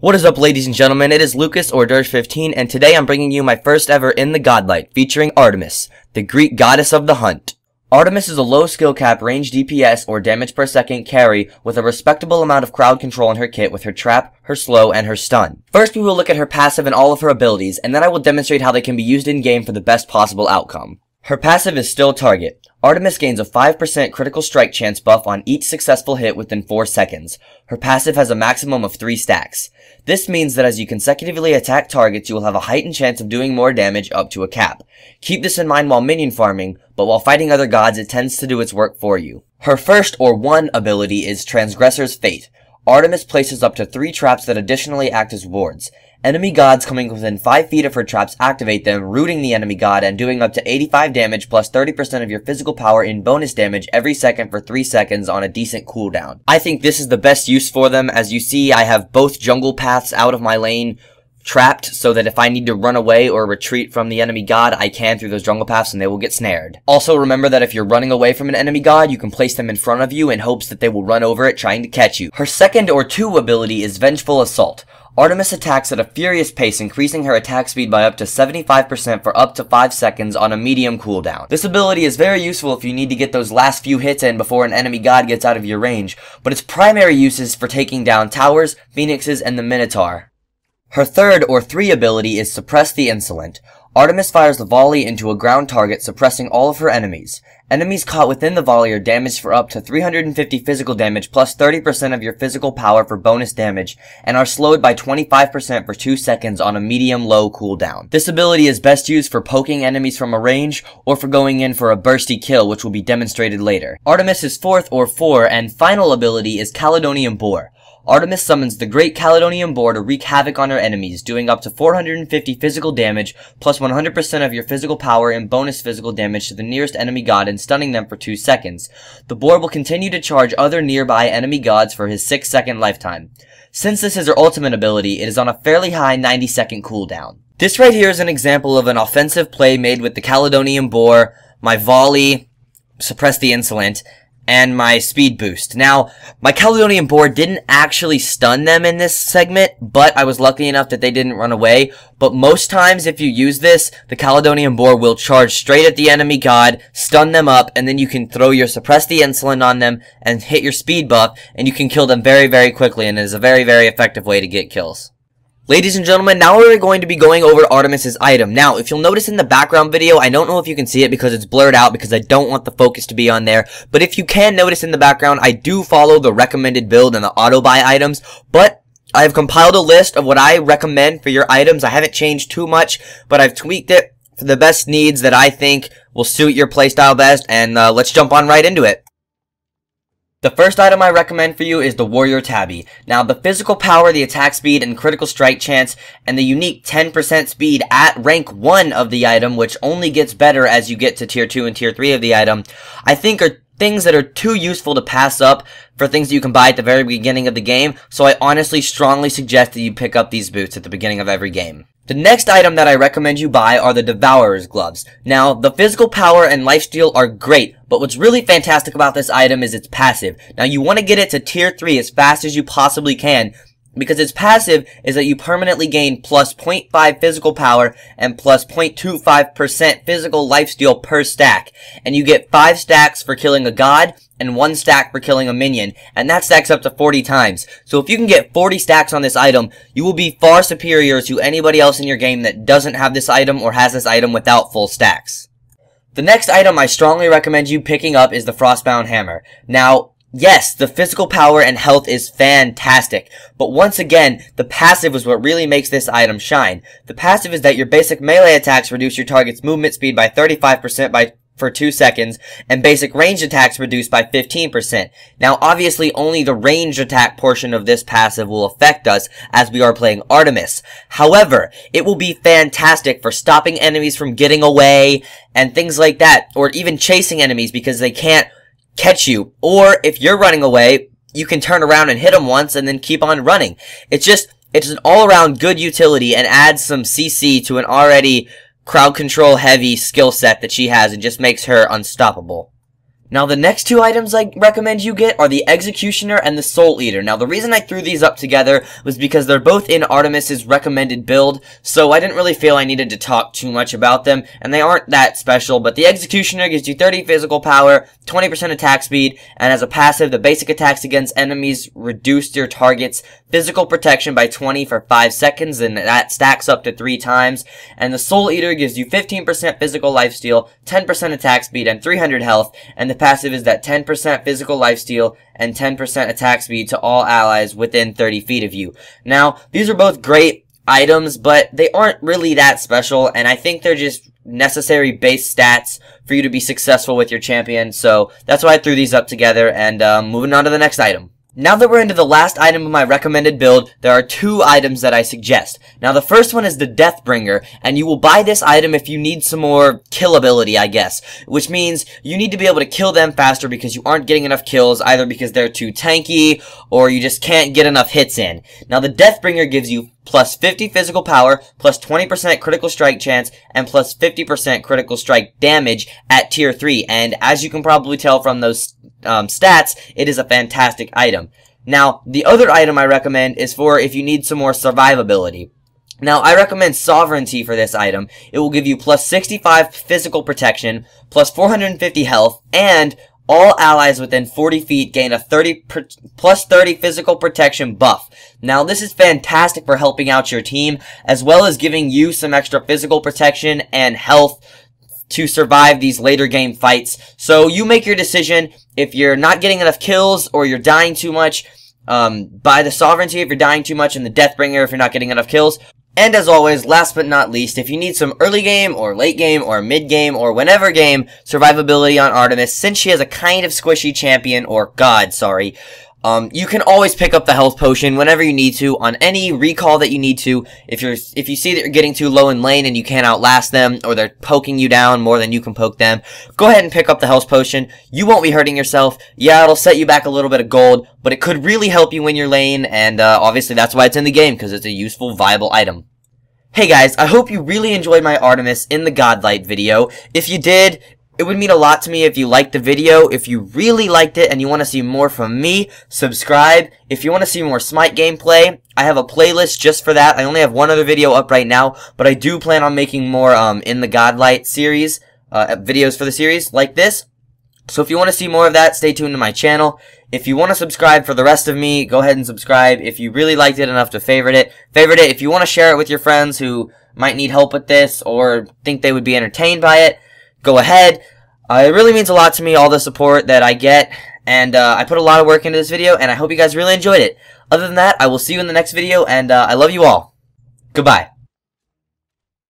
What is up, ladies and gentlemen? It is Lucas or Dirge15, and today I'm bringing you my first ever In the Godlight, featuring Artemis, the Greek goddess of the hunt. Artemis is a low skill cap range DPS or damage per second carry with a respectable amount of crowd control in her kit with her trap, her slow, and her stun. First we will look at her passive and all of her abilities, and then I will demonstrate how they can be used in game for the best possible outcome. Her passive is Still Target. Artemis gains a 5% critical strike chance buff on each successful hit within 4 seconds. Her passive has a maximum of 3 stacks. This means that as you consecutively attack targets, you will have a heightened chance of doing more damage up to a cap. Keep this in mind while minion farming, but while fighting other gods, it tends to do its work for you. Her first or one ability is Transgressor's Fate. Artemis places up to 3 traps that additionally act as wards. Enemy gods coming within 5 feet of her traps activate them, rooting the enemy god and doing up to 85 damage plus 30% of your physical power in bonus damage every second for 3 seconds on a decent cooldown. I think this is the best use for them. As you see, I have both jungle paths out of my lane trapped so that if I need to run away or retreat from the enemy god, I can through those jungle paths and they will get snared. Also remember that if you're running away from an enemy god, you can place them in front of you in hopes that they will run over it trying to catch you. Her second or 2 ability is Vengeful Assault. Artemis attacks at a furious pace, increasing her attack speed by up to 75% for up to 5 seconds on a medium cooldown. This ability is very useful if you need to get those last few hits in before an enemy god gets out of your range, but its primary use is for taking down towers, phoenixes, and the Minotaur. Her third or 3 ability is Suppress the Insolent. Artemis fires the volley into a ground target, suppressing all of her enemies. Enemies caught within the volley are damaged for up to 350 physical damage plus 30% of your physical power for bonus damage, and are slowed by 25% for 2 seconds on a medium-low cooldown. This ability is best used for poking enemies from a range, or for going in for a bursty kill, which will be demonstrated later. Artemis' fourth or 4 and final ability is Caledonian Boar. Artemis summons the Great Caledonian Boar to wreak havoc on her enemies, doing up to 450 physical damage, plus 100% of your physical power and bonus physical damage to the nearest enemy god and stunning them for 2 seconds. The boar will continue to charge other nearby enemy gods for his 6-second lifetime. Since this is her ultimate ability, it is on a fairly high 90-second cooldown. This right here is an example of an offensive play made with the Caledonian Boar, my volley, Suppress the Insolent, and my speed boost. Now, my Caledonian Boar didn't actually stun them in this segment, but I was lucky enough that they didn't run away. But most times, if you use this, the Caledonian Boar will charge straight at the enemy god, stun them up, and then you can throw your Suppress the Insolent on them and hit your speed buff, and you can kill them very, very quickly, and it is a very, very effective way to get kills. Ladies and gentlemen, now we're going to be going over Artemis' item. Now, if you'll notice in the background video, I don't know if you can see it because it's blurred out because I don't want the focus to be on there, but if you can notice in the background, I do follow the recommended build and the auto-buy items, but I've compiled a list of what I recommend for your items. I haven't changed too much, but I've tweaked it for the best needs that I think will suit your playstyle best, and let's jump on right into it. The first item I recommend for you is the Warrior Tabby. Now, the physical power, the attack speed, and critical strike chance, and the unique 10% speed at rank 1 of the item, which only gets better as you get to tier 2 and tier 3 of the item, I think are things that are too useful to pass up for things that you can buy at the very beginning of the game, so I honestly strongly suggest that you pick up these boots at the beginning of every game. The next item that I recommend you buy are the Devourer's Gloves. Now, the physical power and lifesteal are great, but what's really fantastic about this item is its passive. Now, you want to get it to tier 3 as fast as you possibly can, because its passive is that you permanently gain plus 0.5 physical power and plus 0.25% physical lifesteal per stack. And you get 5 stacks for killing a god, and 1 stack for killing a minion, and that stacks up to 40 times. So if you can get 40 stacks on this item, you will be far superior to anybody else in your game that doesn't have this item or has this item without full stacks. The next item I strongly recommend you picking up is the Frostbound Hammer. Now, yes, the physical power and health is fantastic, but once again, the passive is what really makes this item shine. The passive is that your basic melee attacks reduce your target's movement speed by 35% for 2 seconds, and basic ranged attacks reduced by 15%. Now, obviously, only the ranged attack portion of this passive will affect us, as we are playing Artemis. However, it will be fantastic for stopping enemies from getting away, and things like that, or even chasing enemies because they can't catch you. Or, if you're running away, you can turn around and hit them once, and then keep on running. It's an all-around good utility, and adds some CC to an already crowd control heavy skill set that she has, and just makes her unstoppable. Now the next two items I recommend you get are the Executioner and the Soul Eater. Now the reason I threw these up together was because they're both in Artemis's recommended build, so I didn't really feel I needed to talk too much about them, and they aren't that special, but the Executioner gives you 30 physical power, 20% attack speed, and as a passive, the basic attacks against enemies reduce your target's physical protection by 20 for 5 seconds, and that stacks up to 3 times, and the Soul Eater gives you 15% physical lifesteal, 10% attack speed, and 300 health, and the passive is that 10% physical lifesteal and 10% attack speed to all allies within 30 feet of you. Now, these are both great items, but they aren't really that special, and I think they're just necessary base stats for you to be successful with your champion, so that's why I threw these up together, and moving on to the next item. Now that we're into the last item of my recommended build, there are 2 items that I suggest. Now the first one is the Deathbringer, and you will buy this item if you need some more kill ability, I guess. Which means you need to be able to kill them faster because you aren't getting enough kills, either because they're too tanky, or you just can't get enough hits in. Now the Deathbringer gives you plus 50 physical power, plus 20% critical strike chance, and plus 50% critical strike damage at tier 3, and as you can probably tell from those stats, it is a fantastic item. Now, the other item I recommend is for if you need some more survivability. Now, I recommend Sovereignty for this item. It will give you plus 65 physical protection, plus 450 health, and all allies within 40 feet gain a plus 30 physical protection buff. Now, this is fantastic for helping out your team, as well as giving you some extra physical protection and health to survive these later game fights. So you make your decision. If you're not getting enough kills or you're dying too much, buy the Sovereignty if you're dying too much, and the Deathbringer if you're not getting enough kills. And as always, last but not least, if you need some early game or late game or mid game or whenever game survivability on Artemis, since she has a kind of squishy champion, or god, sorry, you can always pick up the health potion whenever you need to on any recall that you need to. If you see that you're getting too low in lane and you can't outlast them, or they're poking you down more than you can poke them, go ahead and pick up the health potion. You won't be hurting yourself. Yeah, it'll set you back a little bit of gold, but it could really help you win your lane, and obviously that's why it's in the game, because it's a useful, viable item. Hey guys, I hope you really enjoyed my Artemis in the Godlight video. If you did, it would mean a lot to me if you liked the video. If you really liked it and you want to see more from me, subscribe. If you want to see more Smite gameplay, I have a playlist just for that. I only have one other video up right now, but I do plan on making more in the Godlight series, videos for the series like this. So if you want to see more of that, stay tuned to my channel. If you want to subscribe for the rest of me, go ahead and subscribe. If you really liked it enough to favorite it. If you want to share it with your friends who might need help with this or think they would be entertained by it, go ahead. It really means a lot to me, all the support that I get, and I put a lot of work into this video, and I hope you guys really enjoyed it. Other than that, I will see you in the next video, and I love you all. Goodbye.